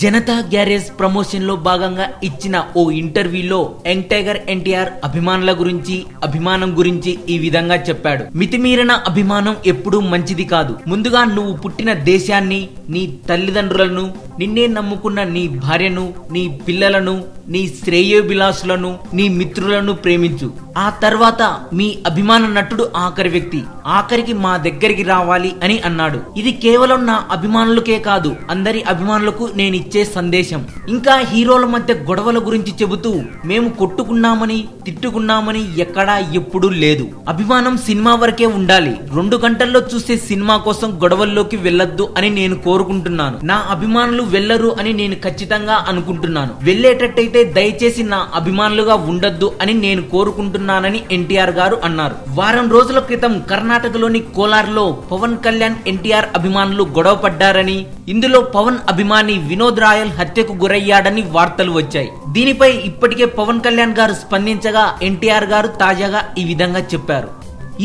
Janata garage promotion లో భాగంగా ఇచ్చిన ఓ ఇంటర్వ్యూలో యంగ్ టైగర్ ఎన్టీఆర్ అభిమానుల గురించి అభిమానం గురించి ఈ విధంగా చెప్పాడు. మితిమీరిన అభిమానం ఎప్పుడూ మంచిది కాదు. ముందుగా నువ్వు పుట్టిన దేశాన్ని, నీ తల్లిదండ్రులను, నిన్నే నమ్ముకున్న నీ భార్యను, నీ పిల్లలను, నీ శ్రేయోభిలాషులను, నీ మిత్రులను ప్రేమించు. ఆ తర్వాత మీ అభిమాన నటుడు ఆఖరి వ్యక్తి, ఆఖరికి మా దగ్గరికి రావాలి అని అన్నాడు. ఇది కేవలం నా అభిమానులకే కాదు, అందరి అభిమానులకు నేనిచ్చే సందేశం. ఇంకా హీరోల మధ్య గొడవల గురించి చెబుతూ మేము కొట్టుకున్నామని తిట్టుకున్నామని ఎక్కడా ఎప్పుడూ లేదు. అభిమానం సినిమా వరకే ఉండాలి. 2 గంటల్లో చూసే సినిమా కోసం గొడవల్లోకి వెళ్ళొద్దు అని నేను కోరుకుంటున్నాను. నా అభిమానులు వెళ్ళరు అని నేను ఖచ్చితంగా అనుకుంటున్నాను. వెళ్ళేటట్టయితే దయచేసి నా అభిమానులుగా ఉండొద్దు అని నేను కోరుకుంటున్నానని ఎన్టీఆర్ గారు అన్నారు. వారం రోజుల క్రితం కర్ణాటకలోని కోలార్లో పవన్ కళ్యాణ్ ఎన్టీఆర్ అభిమానులు గొడవ పడ్డారని, ఇందులో పవన్ అభిమాని వినోద్ రాయల్ హత్యకు గురయ్యాడని వార్తలు వచ్చాయి. దీనిపై ఇప్పటికే పవన్ కళ్యాణ్ గారు స్పందించగా ఎన్టీఆర్ గారు తాజాగా ఈ విధంగా చెప్పారు.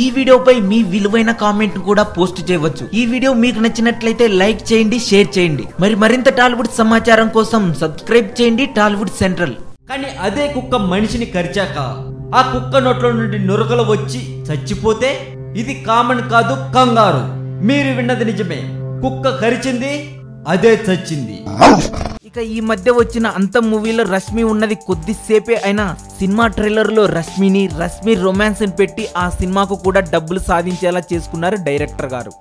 ఈ వీడియోపై మీ విలువైన కామెంట్ కూడా పోస్ట్ చేయవచ్చు. ఈ వీడియో మీకు నచ్చినట్లయితే లైక్ చేయండి, షేర్ చేయండి. మరింత టాలీవుడ్ సమాచారం కోసం సబ్స్క్రైబ్ చేయండి టాలీవుడ్ సెంట్రల్. కానీ అదే కుక్క మనిషిని కరిచాక ఆ కుక్క నోట్లో నుండి నురగలు వచ్చి చచ్చిపోతే ఇది కామన్ కాదు, కంగారు. మీరు విన్నది నిజమే. కుక్క కరిచింది, అదే చచ్చింది. ఇక ఈ మధ్య వచ్చిన అంతం మూవీలో రష్మి ఉన్నది కొద్దిసేపే అయినా సినిమా ట్రైలర్ లో రష్మి రొమాన్స్ పెట్టి ఆ సినిమాకు కూడా డబ్బులు సాధించేలా చేసుకున్నారు డైరెక్టర్ గారు.